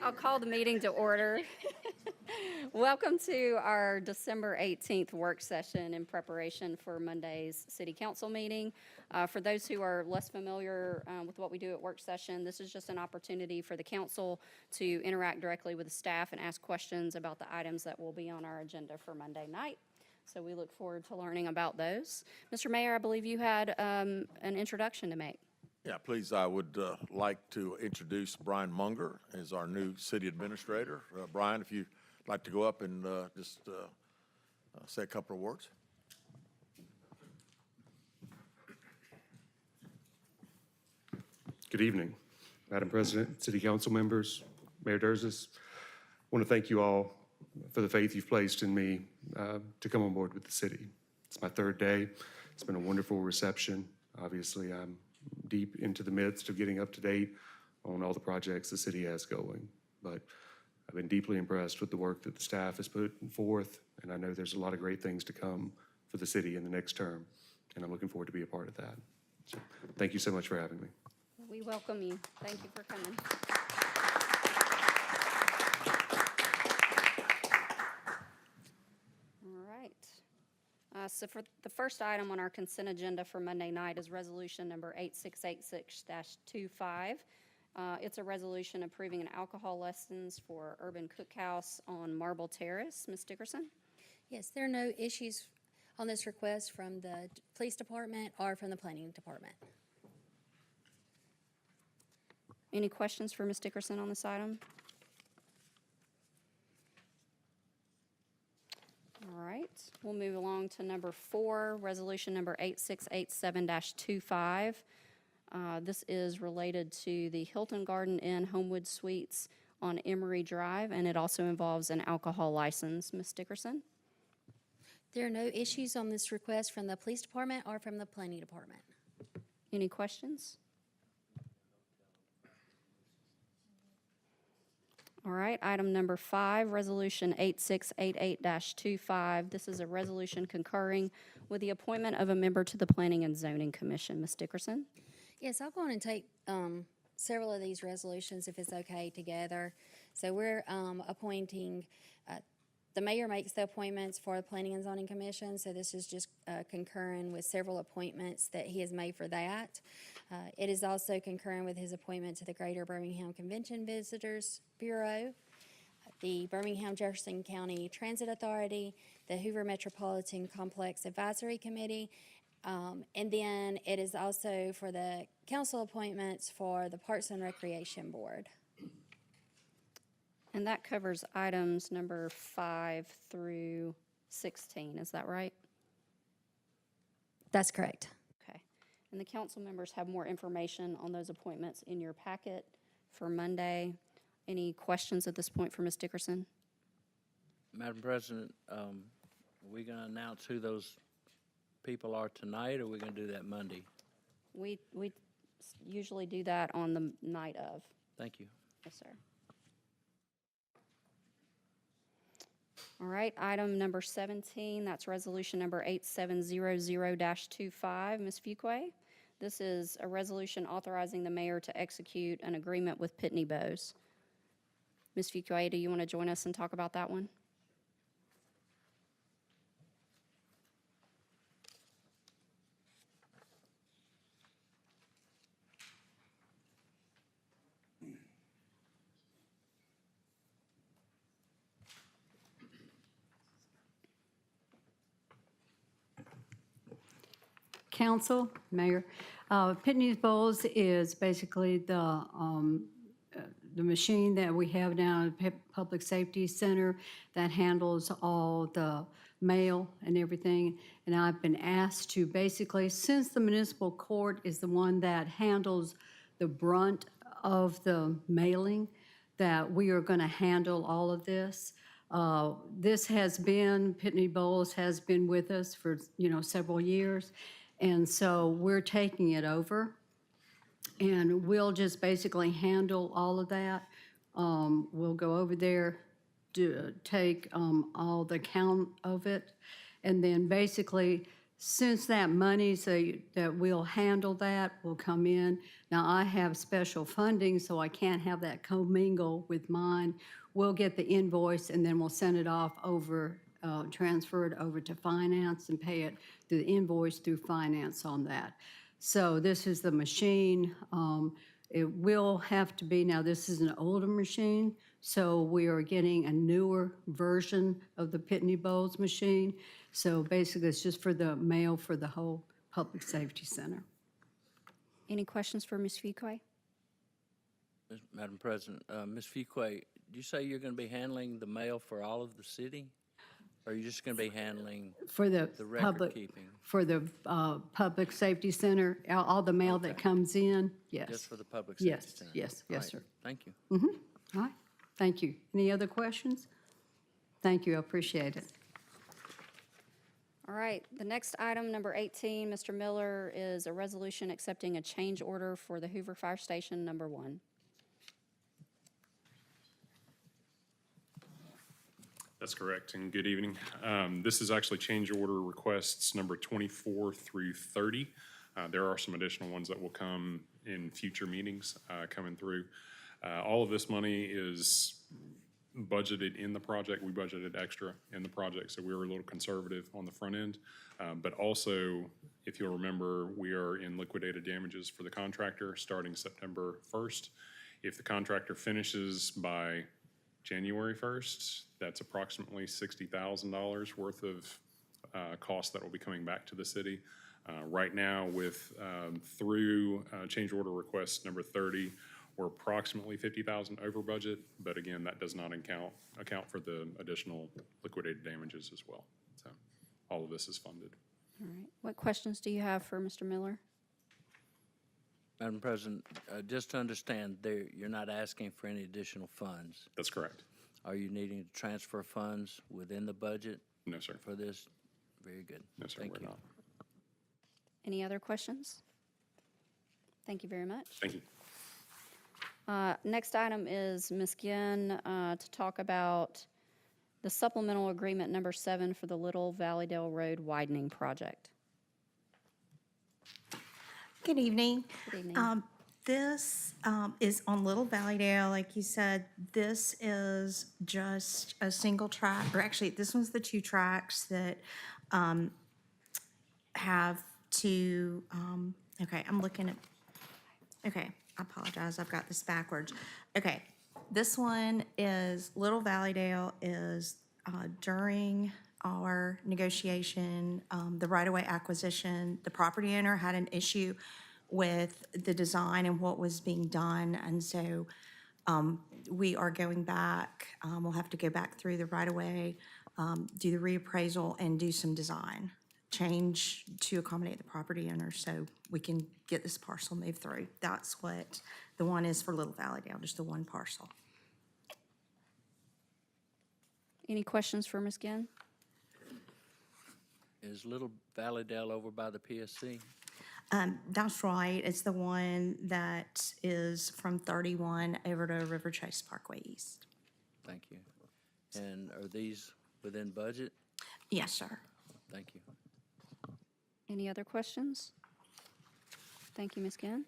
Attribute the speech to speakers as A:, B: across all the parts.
A: I'll call the meeting to order. Welcome to our December 18th work session in preparation for Monday's City Council meeting. For those who are less familiar with what we do at work session, this is just an opportunity for the council to interact directly with the staff and ask questions about the items that will be on our agenda for Monday night. So we look forward to learning about those. Mr. Mayor, I believe you had an introduction to make.
B: Yeah, please, I would like to introduce Brian Muenger as our new city administrator. Brian, if you'd like to go up and just say a couple of words.
C: Good evening, Madam President, City Council members, Mayor Durzis. I want to thank you all for the faith you've placed in me to come on board with the city. It's my third day. It's been a wonderful reception. Obviously, I'm deep into the midst of getting up to date on all the projects the city has going. But I've been deeply impressed with the work that the staff has put forth, and I know there's a lot of great things to come for the city in the next term, and I'm looking forward to be a part of that. So thank you so much for having me.
A: We welcome you. Thank you for coming. All right. So for the first item on our consent agenda for Monday night is resolution number 8686-25. It's a resolution approving an alcohol license for Urban Cookhouse on Marble Terrace. Ms. Dickerson?
D: Yes, there are no issues on this request from the police department or from the planning department.
A: Any questions for Ms. Dickerson on this item? All right, we'll move along to number 4, resolution number 8687-25. This is related to the Hilton Garden Inn Homewood Suites on Emory Drive, and it also involves an alcohol license. Ms. Dickerson?
D: There are no issues on this request from the police department or from the planning department.
A: Any questions? All right, item number 5, resolution 8688-25. This is a resolution concurring with the appointment of a member to the Planning and Zoning Commission. Ms. Dickerson?
D: Yes, I'll go on and take several of these resolutions if it's okay together. So we're appointing, the mayor makes the appointments for the Planning and Zoning Commission, so this is just concurring with several appointments that he has made for that. It is also concurrent with his appointment to the Greater Birmingham Convention Visitors Bureau, the Birmingham Jefferson County Transit Authority, the Hoover Metropolitan Complex Advisory Committee, and then it is also for the council appointments for the Parks and Recreation Board.
A: And that covers items number 5 through 16, is that right?
D: That's correct.
A: Okay. And the council members have more information on those appointments in your packet for Monday. Any questions at this point for Ms. Dickerson?
E: Madam President, are we going to announce who those people are tonight, or are we going to do that Monday?
A: We usually do that on the night of.
E: Thank you.
A: Yes, sir. All right, item number 17, that's resolution number 8700-25. Ms. Fuqua, this is a resolution authorizing the mayor to execute an agreement with Pitney Bowes. Ms. Fuqua, do you want to join us and talk about that one?
F: Council, Mayor, Pitney Bowes is basically the machine that we have down at the Public Safety Center that handles all the mail and everything. And I've been asked to basically, since the municipal court is the one that handles the brunt of the mailing, that we are going to handle all of this. This has been, Pitney Bowes has been with us for, several years. And so we're taking it over, and we'll just basically handle all of that. We'll go over there, take all the count of it, and then basically since that money that will handle that will come in, now I have special funding, so I can't have that commingle with mine. We'll get the invoice and then we'll send it off over, transfer it over to finance and pay it through the invoice through finance on that. So this is the machine. It will have to be, now this is an older machine, so we are getting a newer version of the Pitney Bowes machine. So basically, it's just for the mail for the whole Public Safety Center.
A: Any questions for Ms. Fuqua?
E: Madam President, Ms. Fuqua, did you say you're going to be handling the mail for all of the city? Or are you just going to be handling
F: For the
E: the record
F: public,
E: keeping?
F: for the Public Safety Center, all the mail that comes in, yes.
E: Just for the Public Safety
F: Yes,
E: Center?
F: yes,
E: All
F: yes,
E: right,
F: sir.
E: Thank you.
F: All right, thank you. Any other questions? Thank you, I appreciate it.
A: All right, the next item, number 18, Mr. Miller, is a resolution accepting a change order for the Hoover Fire Station number 1.
G: That's correct, and good evening. This is actually change order requests number 24 through 30. There are some additional ones that will come in future meetings coming through. All of this money is budgeted in the project. We budgeted extra in the project, so we were a little conservative on the front end. But also, if you'll remember, we are in liquidated damages for the contractor starting September 1st. If the contractor finishes by January 1st, that's approximately $60,000 worth of cost that will be coming back to the city. Right now, with through change order request number 30, we're approximately 50,000 over budget, but again, that does not account for the additional liquidated damages as well. So all of this is funded.
A: All right, what questions do you have for Mr. Miller?
E: Madam President, just to understand, you're not asking for any additional funds.
G: That's correct.
E: Are you needing to transfer funds within the budget
G: No, sir.
E: for this? Very good.
G: No, sir,
E: Thank
G: we're
E: you.
G: not.
A: Any other questions? Thank you very much.
G: Thank you.
A: Next item is Ms. Ginn to talk about the supplemental agreement number 7 for the Little Valleydale Road widening project.
H: Good evening.
A: Good evening.
H: This is on Little Valleydale, like you said. This is just a single track, or actually, this one's the 2 tracks that have to, okay, I'm looking at, okay, I apologize, I've got this backwards. Okay, this one is, Little Valleydale is during our negotiation, the right-of-way acquisition, the property owner had an issue with the design and what was being done, and so we are going back. We'll have to go back through the right-of-way, do the reappraisal, and do some design change to accommodate the property owner so we can get this parcel moved through. That's what the one is for Little Valleydale, just the one parcel.
A: Any questions for Ms. Ginn?
E: Is Little Valleydale over by the PSC?
H: That's right. It's the one that is from 31 over to River Chase Parkway East.
E: Thank you. And are these within budget?
H: Yes, sir.
E: Thank you.
A: Any other questions? Thank you, Ms. Ginn.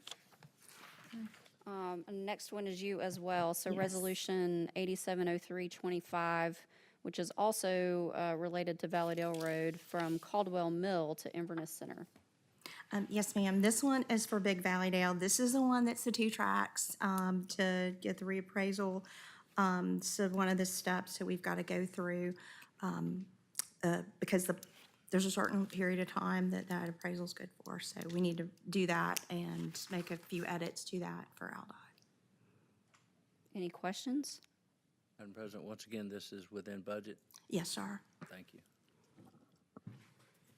A: And next one is you as well. So
H: Yes.
A: Resolution 870325, which is also related to Valleydale Road from Caldwell Mill to Inverness Center.
H: Yes, ma'am. This one is for Big Valleydale. This is the one that's the 2 tracks to get the reappraisal. So one of the steps that we've got to go through because there's a certain period of time that appraisal is good for. So we need to do that and make a few edits to that for ALDOT.
A: Any questions?
E: Madam President, once again, this is within budget.
H: Yes, sir.
E: Thank you.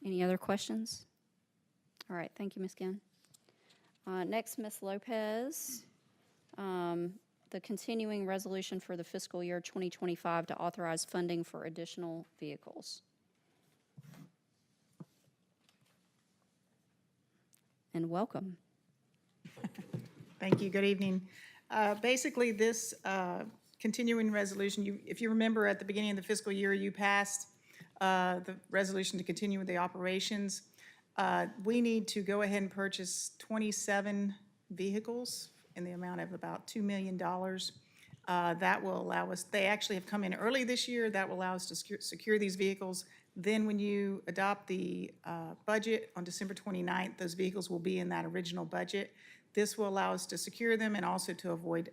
A: Any other questions? All right, thank you, Ms. Ginn. Next, Ms. Lopez, the continuing resolution for the fiscal year 2025 to authorize funding for additional vehicles. And welcome.
I: Thank you. Good evening. Basically, this continuing resolution, if you remember at the beginning of the fiscal year, you passed the resolution to continue with the operations. We need to go ahead and purchase 27 vehicles in the amount of about $2 million. That will allow us, they actually have come in early this year, that will allow us to secure these vehicles. Then when you adopt the budget on December 29th, those vehicles will be in that original budget. This will allow us to secure them and also to avoid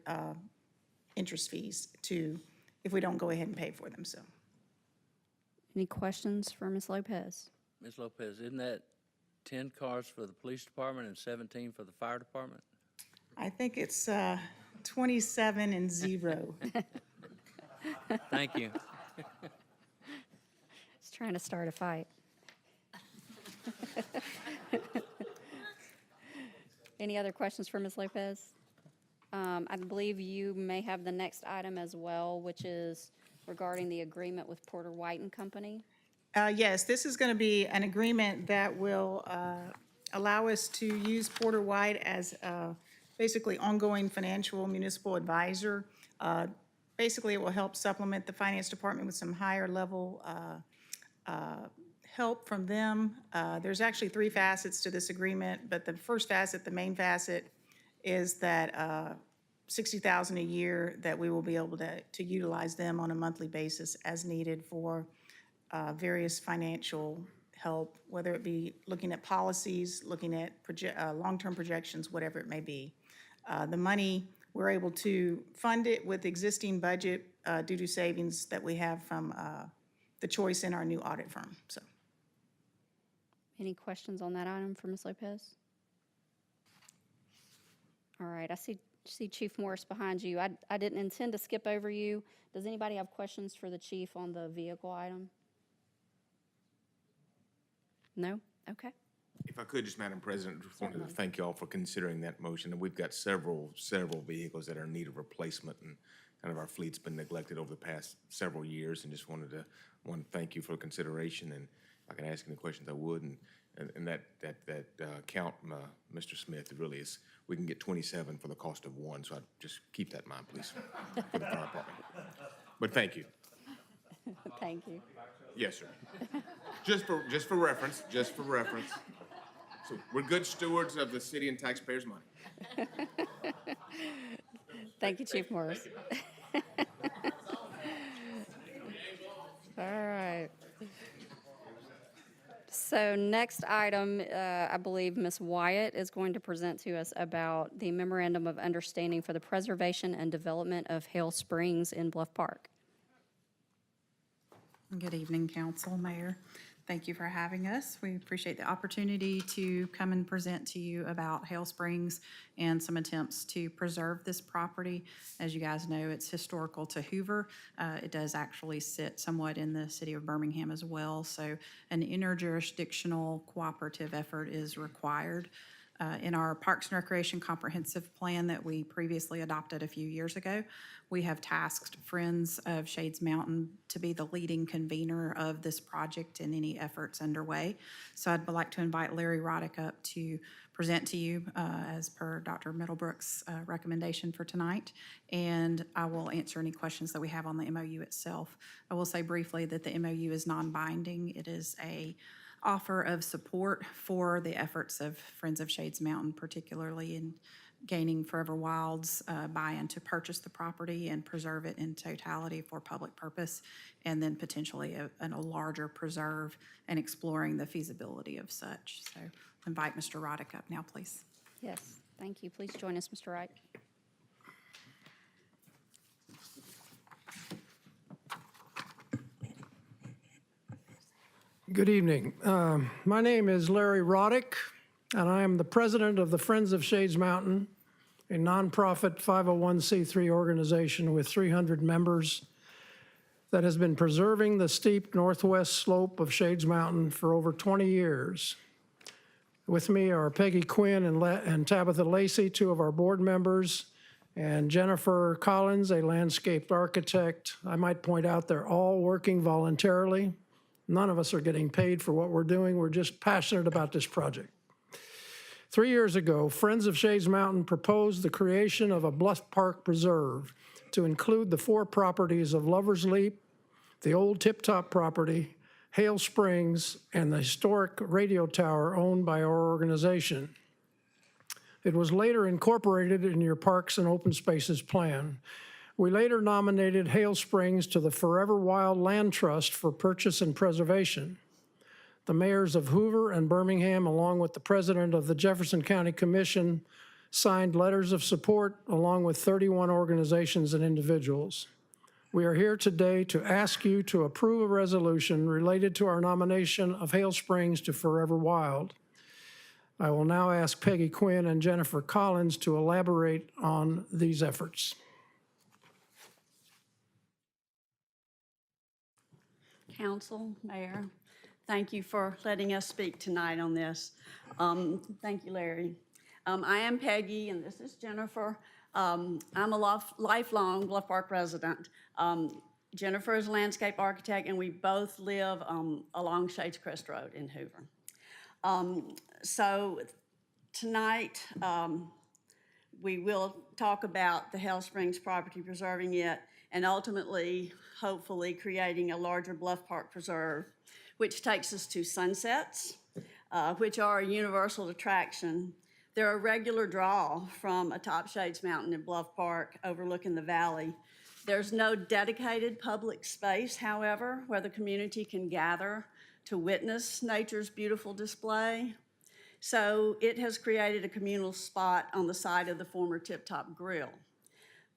I: interest fees too, if we don't go ahead and pay for them, so.
A: Any questions for Ms. Lopez?
E: Ms. Lopez, isn't that 10 cars for the police department and 17 for the fire department?
I: I think it's 27 and 0.
E: Thank you.
A: Just trying to start a fight. Any other questions for Ms. Lopez? I believe you may have the next item as well, which is regarding the agreement with Porter White and Company.
I: Yes, this is going to be an agreement that will allow us to use Porter White as basically ongoing financial municipal advisor. Basically, it will help supplement the finance department with some higher level help from them. There's actually 3 facets to this agreement, but the first facet, the main facet, is that $60,000 a year that we will be able to utilize them on a monthly basis as needed for various financial help, whether it be looking at policies, looking at long-term projections, whatever it may be. The money, we're able to fund it with existing budget due to savings that we have from the choice in our new audit firm, so.
A: Any questions on that item for Ms. Lopez? All right, I see Chief Morris behind you. I didn't intend to skip over you. Does anybody have questions for the chief on the vehicle item? No? Okay.
J: If I could, just Madam President, just wanted to thank you all for considering that motion. And we've got several vehicles that are in need of replacement, and kind of our fleet's been neglected over the past several years, and just wanted to thank you for consideration. And if I can ask any questions, I would. And that count, Mr. Smith, it really is, we can get 27 for the cost of 1, so I'd just keep that in mind, please, for the fire department. But thank you.
A: Thank you.
J: Yes, sir. Just for reference. So we're good stewards of the city and taxpayers' money.
A: Thank you, Chief Morris. All right. So next item, I believe Ms. Wyatt is going to present to us about the Memorandum of Understanding for the Preservation and Development of Hale Springs in Bluff Park.
K: Good evening, Council, Mayor. Thank you for having us. We appreciate the opportunity to come and present to you about Hale Springs and some attempts to preserve this property. As you guys know, it's historical to Hoover. It does actually sit somewhat in the city of Birmingham as well, so an interjurisdictional cooperative effort is required. In our Parks and Recreation Comprehensive Plan that we previously adopted a few years ago, we have tasked Friends of Shades Mountain to be the leading convener of this project and any efforts underway. So I'd like to invite Larry Rodick up to present to you as per Dr. Middlebrook's recommendation for tonight, and I will answer any questions that we have on the MOU itself. I will say briefly that the MOU is non-binding. It is a offer of support for the efforts of Friends of Shades Mountain, particularly in gaining Forever Wild's buy-in to purchase the property and preserve it in totality for public purpose, and then potentially a larger preserve and exploring the feasibility of such. So invite Mr. Rodick up now, please.
A: Yes, thank you. Please join us, Mr. Wright.
L: Good evening. My name is Larry Rodick, and I am the president of the Friends of Shades Mountain, a nonprofit 501c3 organization with 300 members that has been preserving the steep northwest slope of Shades Mountain for over 20 years. With me are Peggy, Quinn, and Tabitha Lacey, 2 of our board members, and Jennifer Collins, a landscape architect. I might point out they're all working voluntarily. None of us are getting paid for what we're doing. We're just passionate about this project. 3 years ago, Friends of Shades Mountain proposed the creation of a Bluff Park Preserve to include the 4 properties of Lover's Leap, the old Tip Top property, Hale Springs, and the historic radio tower owned by our organization. It was later incorporated in your Parks and Open Spaces plan. We later nominated Hale Springs to the Forever Wild Land Trust for purchase and preservation. The mayors of Hoover and Birmingham, along with the president of the Jefferson County Commission, signed letters of support along with 31 organizations and individuals. We are here today to ask you to approve a resolution related to our nomination of Hale Springs to Forever Wild. I will now ask Peggy Quinn and Jennifer Collins to elaborate on these efforts.
M: Council, Mayor, thank you for letting us speak tonight on this. Thank you, Larry. I am Peggy, and this is Jennifer. I'm a lifelong Bluff Park resident. Jennifer is a landscape architect, and we both live along Shades Crest Road in Hoover. So tonight, we will talk about the Hale Springs property, preserving it, and ultimately, hopefully, creating a larger Bluff Park preserve, which takes us to sunsets, which are a universal attraction. They're a regular draw from atop Shades Mountain in Bluff Park overlooking the valley. There's no dedicated public space, however, where the community can gather to witness nature's beautiful display. So it has created a communal spot on the side of the former Tip Top Grill.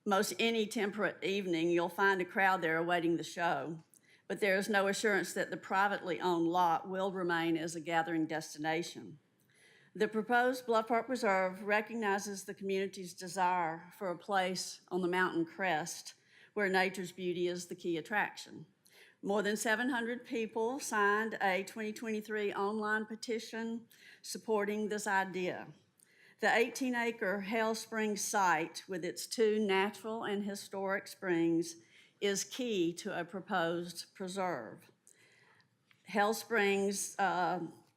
M: Most any temperate evening, you'll find a crowd there awaiting the show, but there is no assurance that the privately owned lot will remain as a gathering destination. The proposed Bluff Park Preserve recognizes the community's desire for a place on the mountain crest where nature's beauty is the key attraction. More than 700 people signed a 2023 online petition supporting this idea. The 18-acre Hale Springs site with its 2 natural and historic springs is key to a proposed preserve. Hale Springs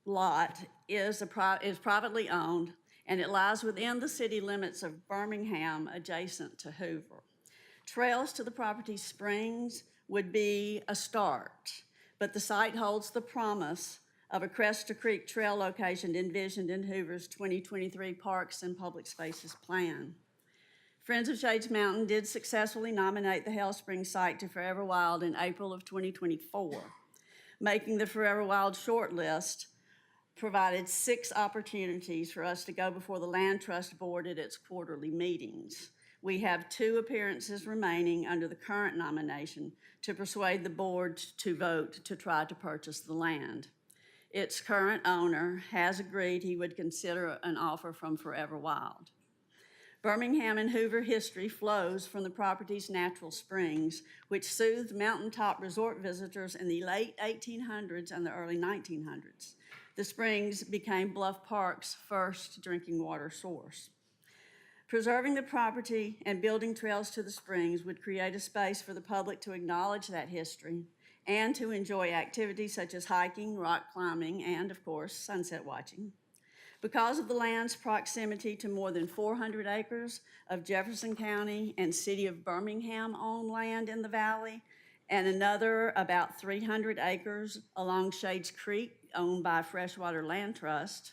M: lot is privately owned, and it lies within the city limits of Birmingham, adjacent to Hoover. Trails to the property's springs would be a start, but the site holds the promise of a Crest to Creek trail location envisioned in Hoover's 2023 Parks and Public Spaces Plan. Friends of Shades Mountain did successfully nominate the Hale Springs site to Forever Wild in April of 2024. Making the Forever Wild shortlist provided 6 opportunities for us to go before the Land Trust Board at its quarterly meetings. We have 2 appearances remaining under the current nomination to persuade the board to vote to try to purchase the land. Its current owner has agreed he would consider an offer from Forever Wild. Birmingham and Hoover history flows from the property's natural springs, which soothed mountaintop resort visitors in the late 1800s and the early 1900s. The springs became Bluff Park's first drinking water source. Preserving the property and building trails to the springs would create a space for the public to acknowledge that history and to enjoy activities such as hiking, rock climbing, and, of course, sunset watching. Because of the land's proximity to more than 400 acres of Jefferson County and City of Birmingham owned land in the valley, and another about 300 acres along Shades Creek owned by Freshwater Land Trust,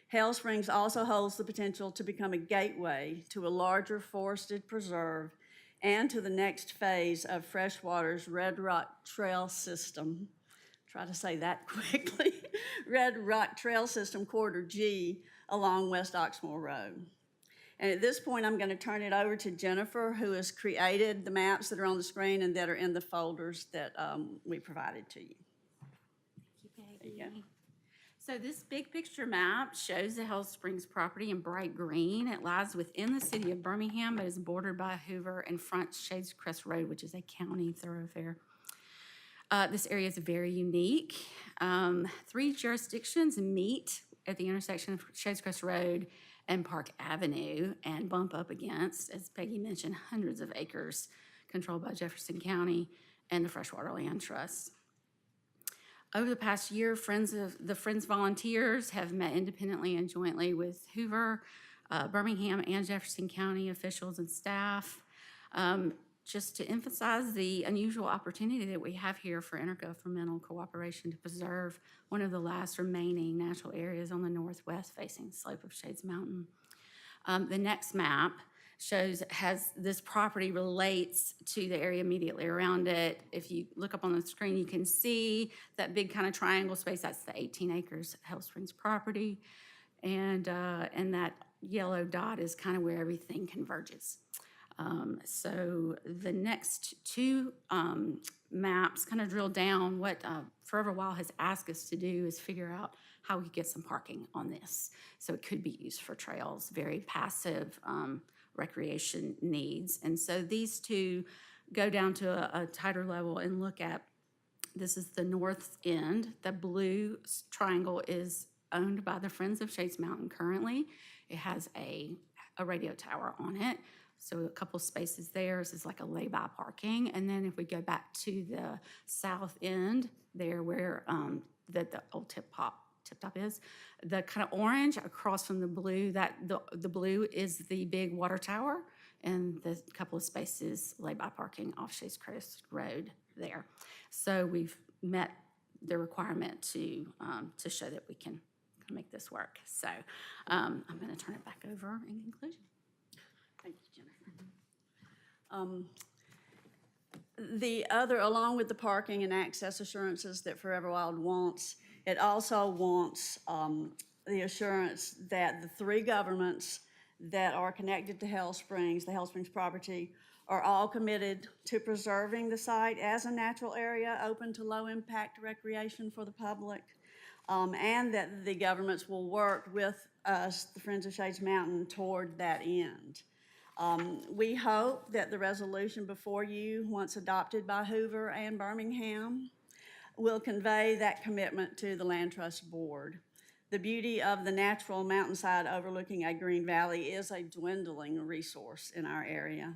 M: Hale Springs also holds the potential to become a gateway to a larger forested preserve and to the next phase of Freshwater's Red Rock Trail System. Try to say that quickly. Red Rock Trail System, Corridor G, along West Oxmoor Road. And at this point, I'm going to turn it over to Jennifer, who has created the maps that are on the screen and that are in the folders that we provided to you.
N: Thank you, Peggy. So this big picture map shows the Hale Springs property in bright green. It lies within the city of Birmingham, but is bordered by Hoover and fronts Shades Crest Road, which is a county thoroughfare. This area is very unique. 3 jurisdictions meet at the intersection of Shades Crest Road and Park Avenue and bump up against, as Peggy mentioned, hundreds of acres controlled by Jefferson County and the Freshwater Land Trust. Over the past year, Friends volunteers have met independently and jointly with Hoover, Birmingham, and Jefferson County officials and staff. just to emphasize the unusual opportunity that we have here for intergovernmental cooperation to preserve one of the last remaining natural areas on the northwest-facing slope of Shades Mountain. The next map this property relates to the area immediately around it. If you look up on the screen, you can see that big kind of triangle space. That's the 18 acres Hell Springs property. And that yellow dot is kind of where everything converges. So the next two maps kind of drill down. What Forever Wild has asked us to do is figure out how we could get some parking on this. So it could be used for trails, very passive recreation needs. And so these two go down to a tighter level and look at, this is the north end. The blue triangle is owned by the Friends of Shades Mountain currently. It has a radio tower on it. So a couple spaces there. This is like a lay-by parking. And then if we go back to the south end there where the old tip top is, the kind of orange across from the blue, the blue is the big water tower, and the couple of spaces lay-by parking off Shades Crest Road there. So we've met the requirement to show that we can make this work. So I'm going to turn it back over in conclusion. Thank you, Jennifer.
M: Along with the parking and access assurances that Forever Wild wants, it also wants the assurance that the three governments that are connected to Hell Springs, the Hell Springs property, are all committed to preserving the site as a natural area open to low-impact recreation for the public, and that the governments will work with us, the Friends of Shades Mountain, toward that end. We hope that the resolution before you, once adopted by Hoover and Birmingham, will convey that commitment to the Land Trust Board. The beauty of the natural mountainside overlooking a green valley is a dwindling resource in our area.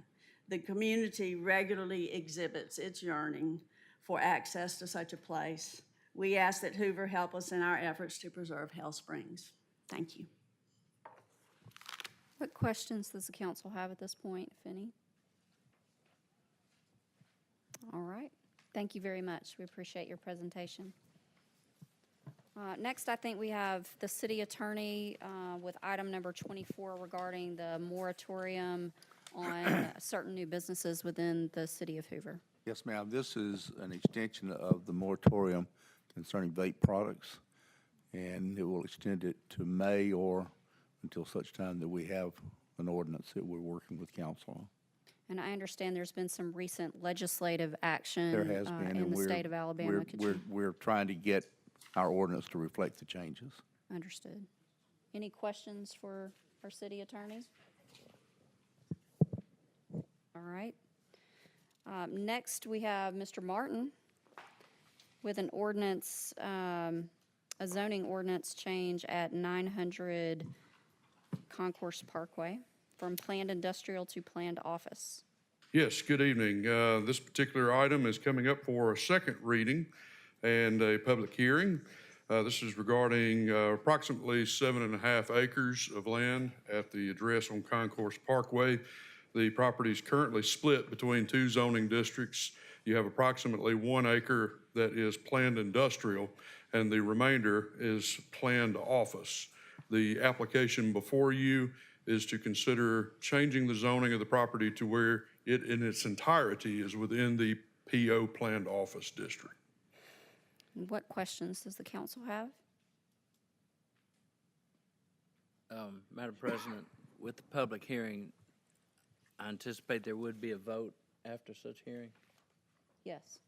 M: The community regularly exhibits its yearning for access to such a place. We ask that Hoover help us in our efforts to preserve Hell Springs. Thank you.
A: What questions does the council have at this point, if any? All right. Thank you very much. We appreciate your presentation. Next, I think we have the city attorney with item number 24 regarding the moratorium on certain new businesses within the city of Hoover.
O: Yes, ma'am. This is an extension of the moratorium concerning vape products, and it will extend it to May or until such time that we have an ordinance that we're working with council on.
A: And I understand there's been some recent legislative action
O: There has been,
A: in
O: and
A: the state of Alabama.
O: we're trying to get our ordinance to reflect the changes.
A: Understood. Any questions for our city attorney? All right. Next, we have Mr. Martin with an ordinance, a zoning ordinance change at 900 Concourse Parkway from planned industrial to planned office.
P: Yes, good evening. This particular item is coming up for a second reading and a public hearing. This is regarding approximately 7.5 acres of land at the address on Concourse Parkway. The property is currently split between two zoning districts. You have approximately 1 acre that is planned industrial, and the remainder is planned office. The application before you is to consider changing the zoning of the property to where it in its entirety is within the PO planned office district.
A: And what questions does the council have?
E: Madam President, with the public hearing, I anticipate there would be a vote after such hearing.
A: Yes.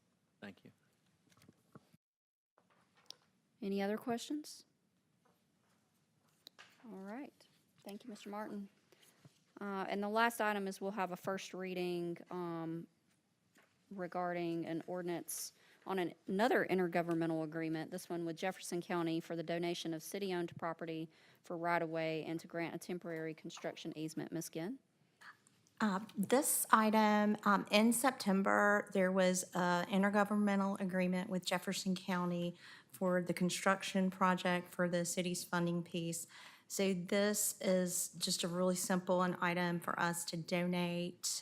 E: Thank you.
A: Any other questions? All right. Thank you, Mr. Martin. And the last item is we'll have a first reading regarding an ordinance on another intergovernmental agreement, this one with Jefferson County for the donation of city-owned property for right-of-way and to grant a temporary construction easement. Ms. Ginn?
H: This item, in September, there was an intergovernmental agreement with Jefferson County for the construction project for the city's funding piece. So this is just a really simple an item for us to donate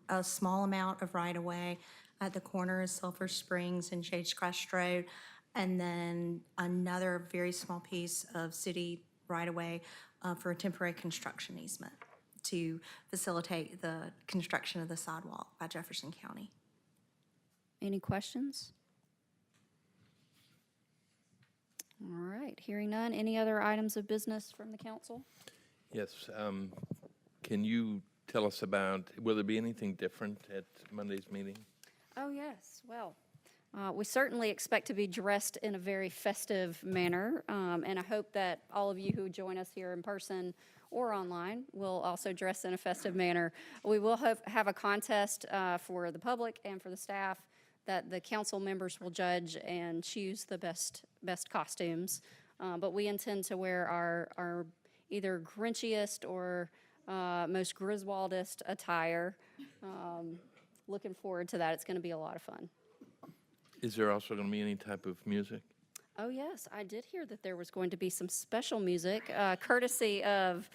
H: a small amount of right-of-way at the corner of Sulphur Springs and Shades Crest Road, and then another very small piece of city right-of-way for a temporary construction easement to facilitate the construction of the sidewalk by Jefferson County.
A: Any questions? All right, hearing none. Any other items of business from the council?
E: Yes, can you tell us about, will there be anything different at Monday's meeting?
A: Oh, yes. Well, we certainly expect to be dressed in a very festive manner, and I hope that all of you who join us here in person or online will also dress in a festive manner. We will have a contest for the public and for the staff that the council members will judge and choose the best costumes. But we intend to wear our either Grinchiest or most Griswoldest attire. Looking forward to that. It's going to be a lot of fun.
E: Is there also going to be any type of music?
A: Oh, yes, I did hear that there was going to be some special music, courtesy of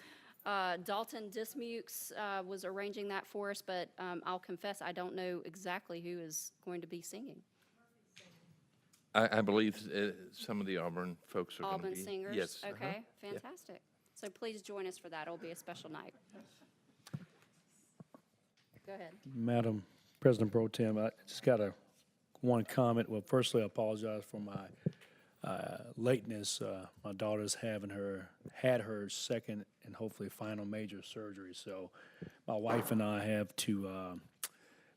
A: Dalton Dismukes was arranging that for us, but I'll confess I don't know exactly who is going to be singing.
E: I believe some of the Auburn folks are going to be.
A: Auburn singers?
E: Yes.
A: Okay, fantastic. So please join us for that. It'll be a special night. Go ahead.
Q: Madam President Pro Tem, I just got one comment. Well, firstly, I apologize for my lateness. My daughter's had her second and hopefully final major surgery. So my wife and I have to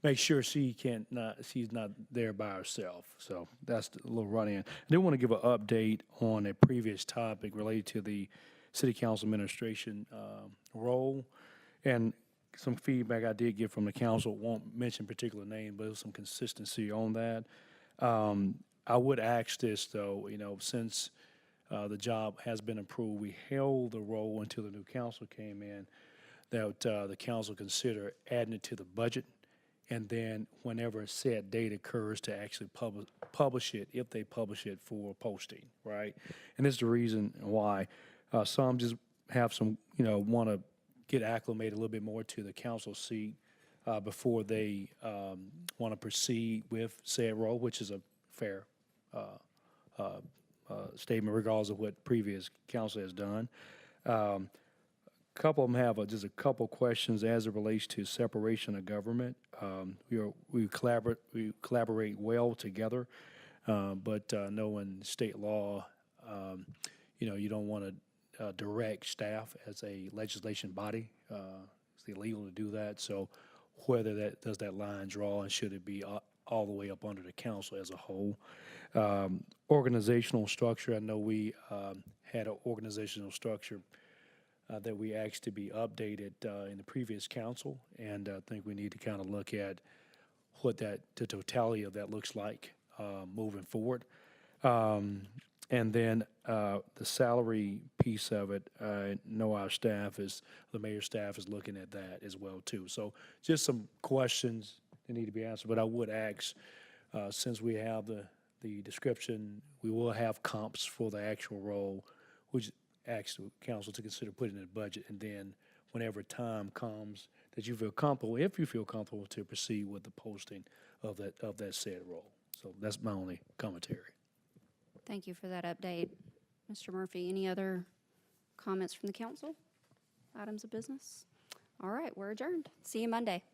Q: make sure she's not there by herself. So that's a little run-in. I do want to give an update on a previous topic related to the City Council administration role. And some feedback I did get from the council, won't mention particular name, but there's some consistency on that. I would ask this, though, since the job has been approved, we held the role until the new council came in, that the council consider adding it to the budget, and then whenever a set date occurs to actually publish it, if they publish it for posting, right? And this is the reason why. Some just have some, want to get acclimated a little bit more to the council seat before they want to proceed with said role, which is a fair statement regardless of what previous council has done. Couple of them have just a couple questions as it relates to separation of government. We collaborate well together, but knowing state law, you don't want to direct staff as a legislation body. It's illegal to do that. So whether does that line draw, and should it be all the way up under the council as a whole? Organizational structure. I know we had an organizational structure that we asked to be updated in the previous council, and I think we need to kind of look at what the totality of that looks like moving forward. And then the salary piece of it, I know the mayor's staff is looking at that as well too. So just some questions that need to be answered, but I would ask, since we have the description, we will have comps for the actual role, which asks the council to consider putting in the budget, and then whenever time comes that you feel comfortable, if you feel comfortable, to proceed with the posting of that said role. So that's my only commentary.
A: Thank you for that update. Mr. Murphy, any other comments from the council? Items of business? All right, we're adjourned. See you Monday.